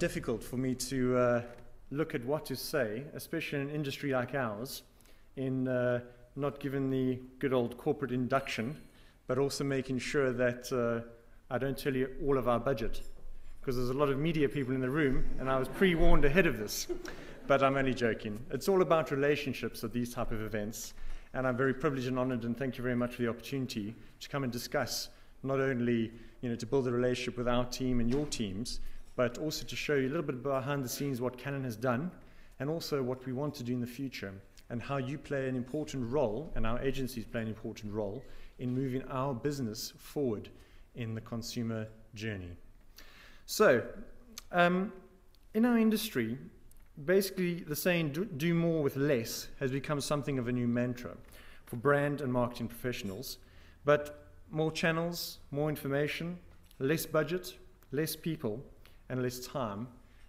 difficult for me to look at what to say, especially in an industry like ours, in not giving the good old corporate induction, but also making sure that I don't tell you all of our budget, because there's a lot of media people in the room, and I was pre-warned ahead of this. But I'm only joking. It's all about relationships at these type of events, and I'm very privileged and honored, and thank you very much for the opportunity to come and discuss, not only to build a relationship with our team and your teams, but also to show you a little bit behind the scenes what Canon has done, and also what we want to do in the future, and how you play an important role, and our agencies play an important role, in moving our business forward in the consumer journey. So, in our industry, basically the saying, do more with less, has become something of a new mantra for brand and marketing professionals. But more channels, more information, less budget, less people, and less time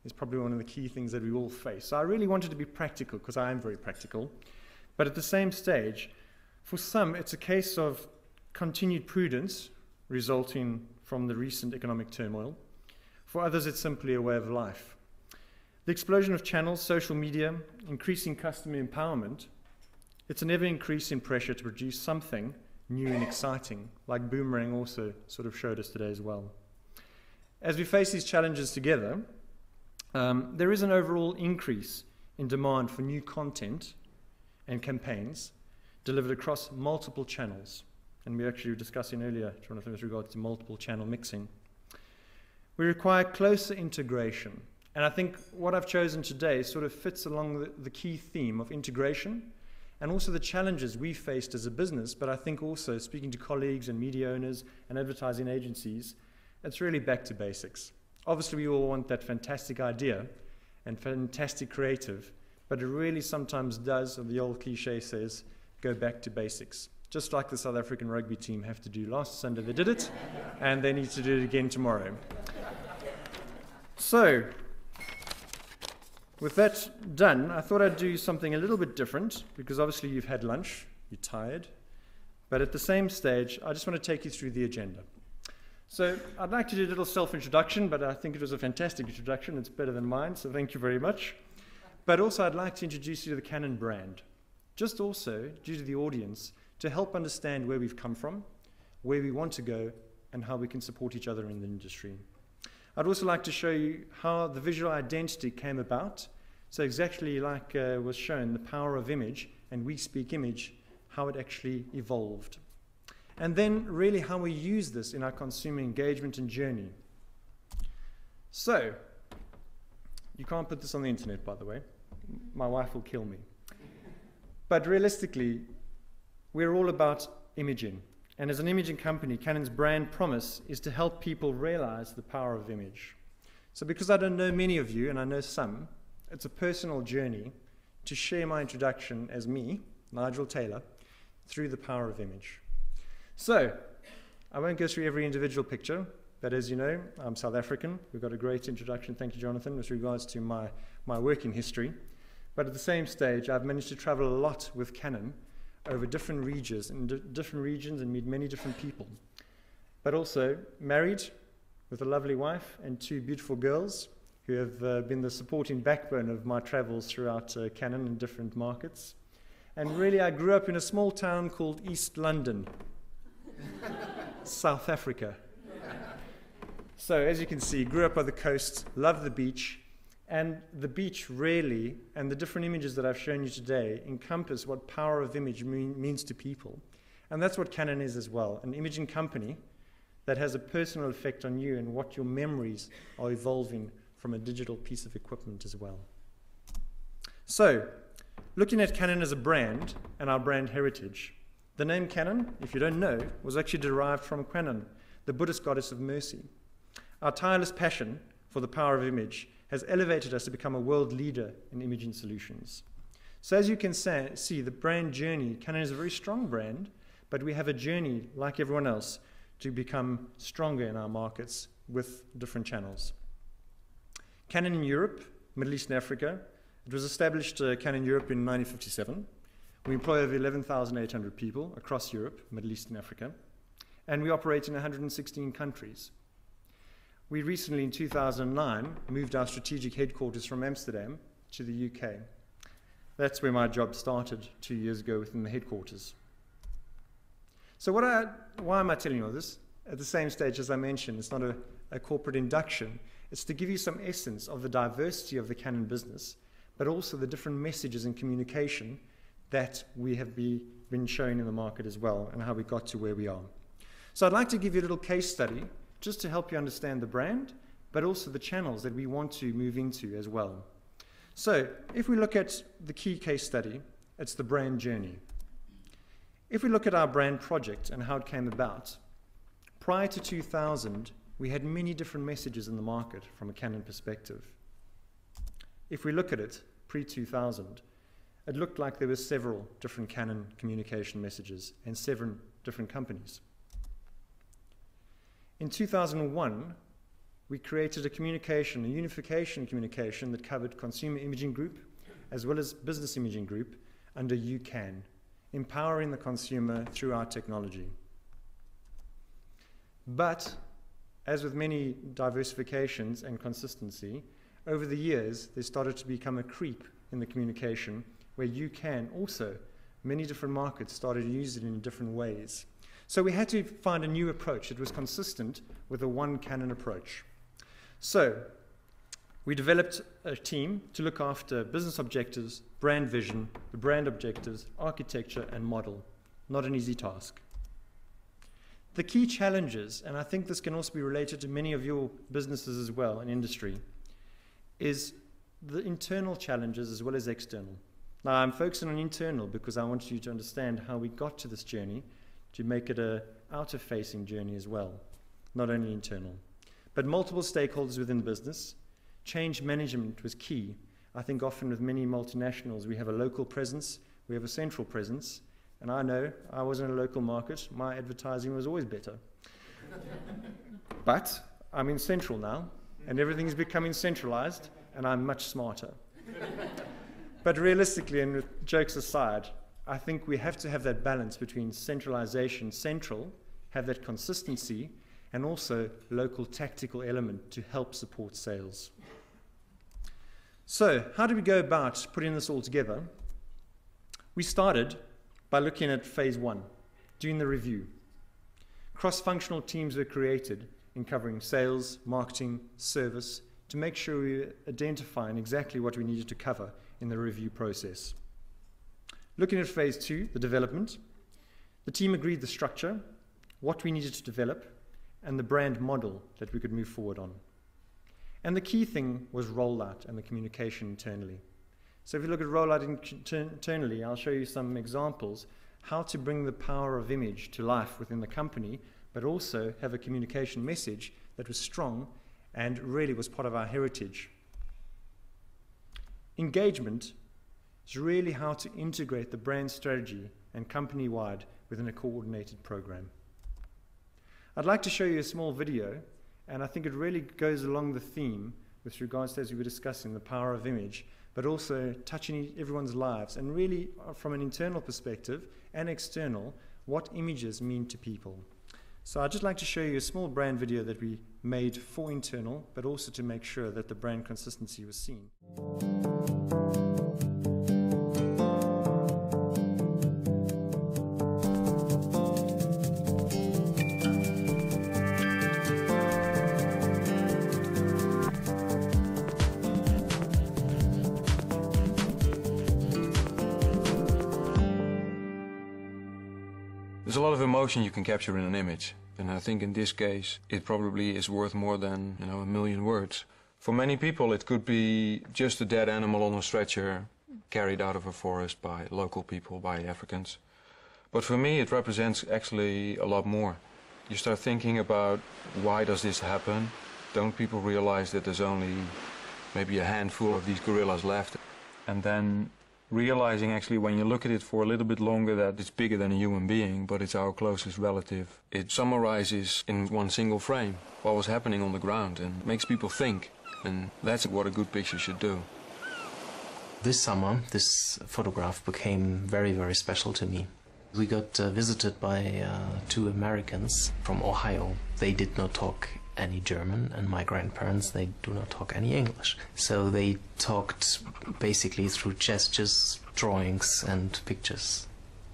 is probably one of the key things that we all face. So I really wanted to be practical, because I am very practical. But at the same stage, for some, it's a case of continued prudence resulting from the recent economic turmoil. For others, it's simply a way of life. The explosion of channels, social media, increasing customer empowerment, it's an ever-increasing pressure to produce something new and exciting, like Boomerang also sort of showed us today as well. As we face these challenges together, there is an overall increase in demand for new content and campaigns delivered across multiple channels. And we actually were discussing earlier, Jonathan, with regards to multiple channel mixing. We require closer integration. And I think what I've chosen today sort of fits along the key theme of integration, and also the challenges we faced as a business, but I think also speaking to colleagues and media owners and advertising agencies, it's really back to basics. Obviously, we all want that fantastic idea and fantastic creative, but it really sometimes does, and the old cliche says, go back to basics. Just like the South African rugby team have to do last Sunday, they did it, and they need to do it again tomorrow. So, with that done, I thought I'd do something a little bit different, because obviously you've had lunch, you're tired, but at the same stage, I just want to take you through the agenda. So I'd like to do a little self-introduction, but I think it was a fantastic introduction. It's better than mine, so thank you very much. But also I'd like to introduce you to the Canon brand, just also due to the audience, to help understand where we've come from, where we want to go, and how we can support each other in the industry. I'd also like to show you how the visual identity came about. So exactly like was shown, the power of image, and we speak image, how it actually evolved. And then really how we use this in our consumer engagement and journey. So, you can't put this on the internet, by the way. My wife will kill me. But realistically, we're all about imaging. And as an imaging company, Canon's brand promise is to help people realize the power of image. So because I don't know many of you, and I know some, it's a personal journey to share my introduction as me, Nigel Taylor, through the power of image. So, I won't go through every individual picture, but as you know, I'm South African. We've got a great introduction, thank you, Jonathan, with regards to my working history. But at the same stage, I've managed to travel a lot with Canon over different regions, and meet many different people. But also married with a lovely wife and two beautiful girls who have been the supporting backbone of my travels throughout Canon in different markets. And really, I grew up in a small town called East London, South Africa. So as you can see, grew up by the coast, loved the beach, and the beach really, and the different images that I've shown you today, encompass what power of image means to people. And that's what Canon is as well, an imaging company that has a personal effect on you and what your memories are evolving from a digital piece of equipment as well. So, looking at Canon as a brand and our brand heritage, the name Canon, if you don't know, was actually derived from Canon, the Buddhist goddess of mercy. Our tireless passion for the power of image has elevated us to become a world leader in imaging solutions. So as you can see, the brand journey, Canon is a very strong brand, but we have a journey, like everyone else, to become stronger in our markets with different channels. Canon in Europe, Middle East and Africa, it was established Canon Europe in 1957. We employ over 11,800 people across Europe, Middle East and Africa, and we operate in 116 countries. We recently, in 2009, moved our strategic headquarters from Amsterdam to the UK. That's where my job started 2 years ago within the headquarters. So why am I telling you all this? At the same stage as I mentioned, it's not a corporate induction. It's to give you some essence of the diversity of the Canon business, but also the different messages and communication that we have been showing in the market as well, and how we got to where we are. So I'd like to give you a little case study just to help you understand the brand, but also the channels that we want to move into as well. So if we look at the key case study, it's the brand journey. If we look at our brand project and how it came about, prior to 2000, we had many different messages in the market from a Canon perspective. If we look at it pre-2000, it looked like there were several different Canon communication messages and 7 different companies. In 2001, we created a unification communication that covered Consumer Imaging Group as well as Business Imaging Group under UCAN, empowering the consumer through our technology. But, as with many diversifications and consistency, over the years there started to become a creep in the communication where UCAN also, many different markets started to use it in different ways. So we had to find a new approach that was consistent with a one Canon approach. So we developed a team to look after business objectives, brand vision, the brand objectives, architecture, and model. Not an easy task. The key challenges, and I think this can also be related to many of your businesses as well in industry, is the internal challenges as well as external. Now I'm focusing on internal because I want you to understand how we got to this journey to make it an outer-facing journey as well, not only internal. But multiple stakeholders within the business. Change management was key. I think often with many multinationals, we have a local presence, we have a central presence, and I know I was in a local market, my advertising was always better. But I'm in central now, and everything's becoming centralized, and I'm much smarter. But realistically, and with jokes aside, I think we have to have that balance between centralization, central, have that consistency, and also local tactical element to help support sales. So how do we go about putting this all together? We started by looking at phase 1, doing the review. Cross-functional teams were created in covering sales, marketing, service, to make sure we were identifying exactly what we needed to cover in the review process. Looking at phase 2, the development, the team agreed the structure, what we needed to develop, and the brand model that we could move forward on. And the key thing was rollout and the communication internally. So if you look at rollout internally, I'll show you some examples how to bring the power of image to life within the company, but also have a communication message that was strong and really was part of our heritage. Engagement is really how to integrate the brand strategy and company-wide within a coordinated program. I'd like to show you a small video, and I think it really goes along the theme with regards to, as we were discussing, the power of image, but also touching everyone's lives, and really from an internal perspective and external, what images mean to people. So I'd just like to show you a small brand video that we made for internal, but also to make sure that the brand consistency was seen. There's a lot of emotion you can capture in an image, and I think in this case it probably is worth more than, a million words. For many people it could be just a dead animal on a stretcher carried out of a forest by local people, by Africans. But for me it represents actually a lot more. You start thinking about, why does this happen? Don't people realize that there's only maybe a handful of these gorillas left? And then realizing actually when you look at it for a little bit longer that it's bigger than a human being, but it's our closest relative. It summarizes in one single frame what was happening on the ground and makes people think, and that's what a good picture should do. This summer, this photograph became very, very special to me. We got visited by 2 Americans from Ohio. They did not talk any German, and my grandparents, they do not talk any English. So they talked basically through gestures, drawings and pictures.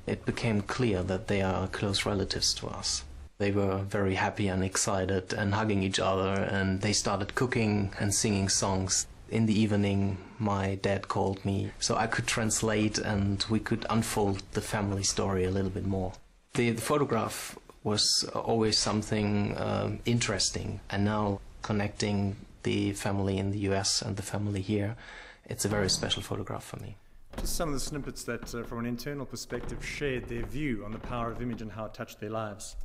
It became clear that they are close relatives to us. They were very happy and excited and hugging each other, and they started cooking and singing songs. In the evening, my dad called me so I could translate and we could unfold the family story a little bit more. The photograph was always something interesting, and now connecting the family in the US and the family here, it's a very special photograph for me. Just some of the snippets that, from an internal perspective, shared their view on the power of image and how it touched their lives.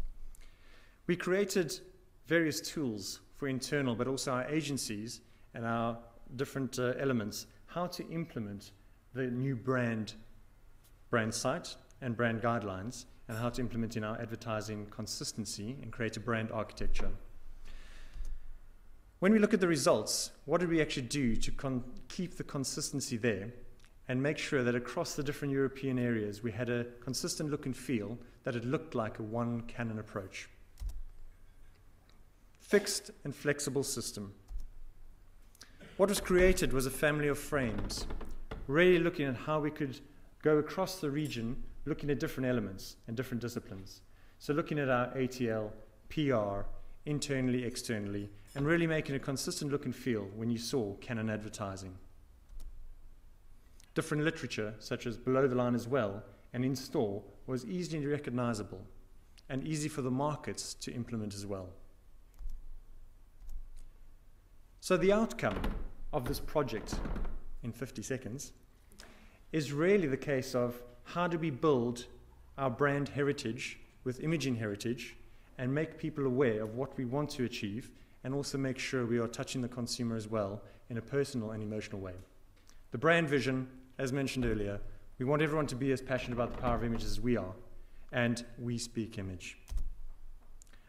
We created various tools for internal, but also our agencies and our different elements, how to implement the new brand site and brand guidelines, and how to implement in our advertising consistency and create a brand architecture. When we look at the results, what did we actually do to keep the consistency there and make sure that across the different European areas we had a consistent look and feel, that it looked like a one Canon approach? Fixed and flexible system. What was created was a family of frames, really looking at how we could go across the region, looking at different elements and different disciplines. So looking at our ATL, PR, internally, externally, and really making a consistent look and feel when you saw Canon advertising. Different literature, such as below the line as well, and in store, was easily recognizable and easy for the markets to implement as well. So the outcome of this project, in 50 seconds, is really the case of how do we build our brand heritage with imaging heritage and make people aware of what we want to achieve, and also make sure we are touching the consumer as well in a personal and emotional way. The brand vision, as mentioned earlier, we want everyone to be as passionate about the power of images as we are, and we speak image.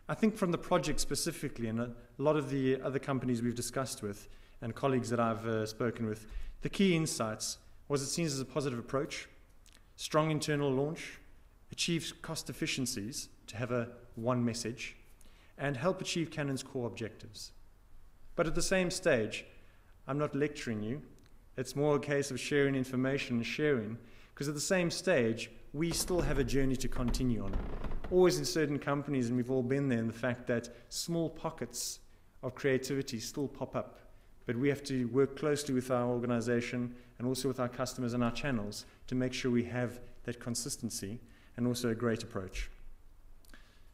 I think from the project specifically, and a lot of the other companies we've discussed with and colleagues that I've spoken with, the key insights was it seems as a positive approach, strong internal launch, achieves cost efficiencies to have a one message, and help achieve Canon's core objectives. But at the same stage, I'm not lecturing you, it's more a case of sharing information and sharing, because at the same stage, we still have a journey to continue on. Always in certain companies, and we've all been there, in the fact that small pockets of creativity still pop up. But we have to work closely with our organization and also with our customers and our channels to make sure we have that consistency and also a great approach.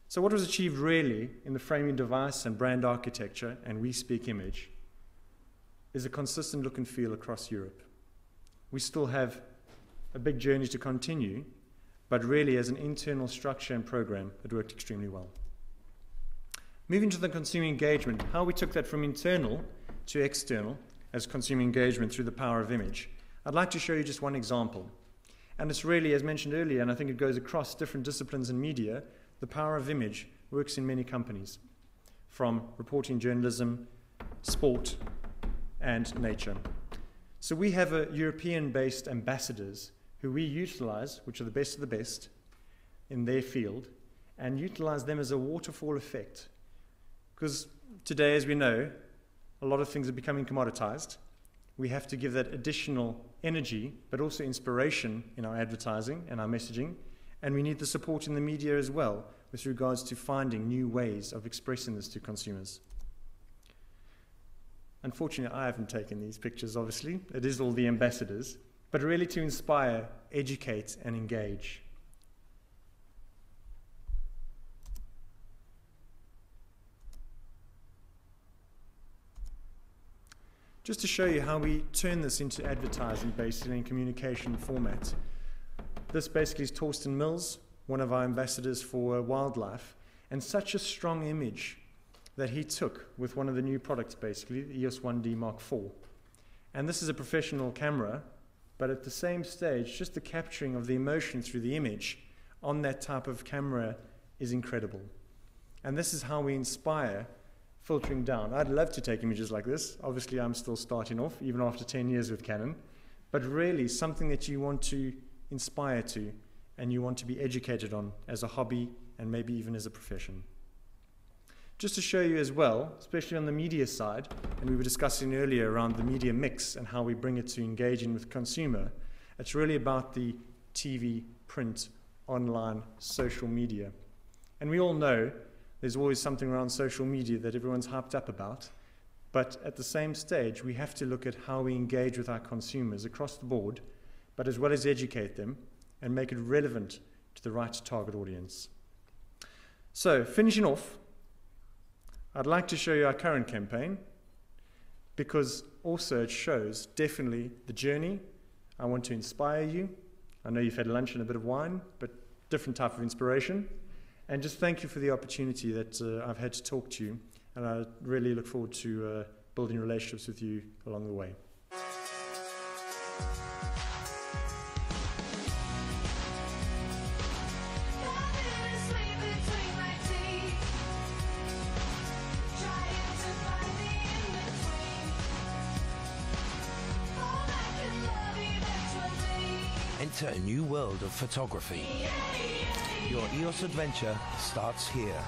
So what was achieved really in the framing device and brand architecture and We Speak Image is a consistent look and feel across Europe. We still have a big journey to continue, but really as an internal structure and program, it worked extremely well. Moving to the consumer engagement, how we took that from internal to external as consumer engagement through the power of image. I'd like to show you just one example. And it's really, as mentioned earlier, and I think it goes across different disciplines in media, the power of image works in many companies, from reporting journalism, sport, and nature. So we have European-based ambassadors who we utilize, which are the best of the best in their field, and utilize them as a waterfall effect. Because today, as we know, a lot of things are becoming commoditized. We have to give that additional energy, but also inspiration in our advertising and our messaging. And we need the support in the media as well, with regards to finding new ways of expressing this to consumers. Unfortunately, I haven't taken these pictures, obviously. It is all the ambassadors, but really to inspire, educate, and engage. Just to show you how we turn this into advertising, basically, in communication format. This basically is Torsten Mills, one of our ambassadors for wildlife, and such a strong image that he took with one of the new products, basically, the EOS 1D Mark IV. And this is a professional camera, but at the same stage, just the capturing of the emotion through the image on that type of camera is incredible. And this is how we inspire filtering down. I'd love to take images like this. Obviously, I'm still starting off, even after 10 years with Canon, but really something that you want to inspire to and you want to be educated on as a hobby and maybe even as a profession. Just to show you as well, especially on the media side, and we were discussing earlier around the media mix and how we bring it to engaging with consumer, it's really about the TV, print, online, social media. And we all know there's always something around social media that everyone's hyped up about, but at the same stage, we have to look at how we engage with our consumers across the board, but as well as educate them and make it relevant to the right target audience. So, finishing off, I'd like to show you our current campaign, because also it shows definitely the journey. I want to inspire you. I know you've had lunch and a bit of wine, but different type of inspiration. And just thank you for the opportunity that I've had to talk to you. And I really look forward to building relationships with you along the way. Enter a new world of photography. Your EOS adventure starts here.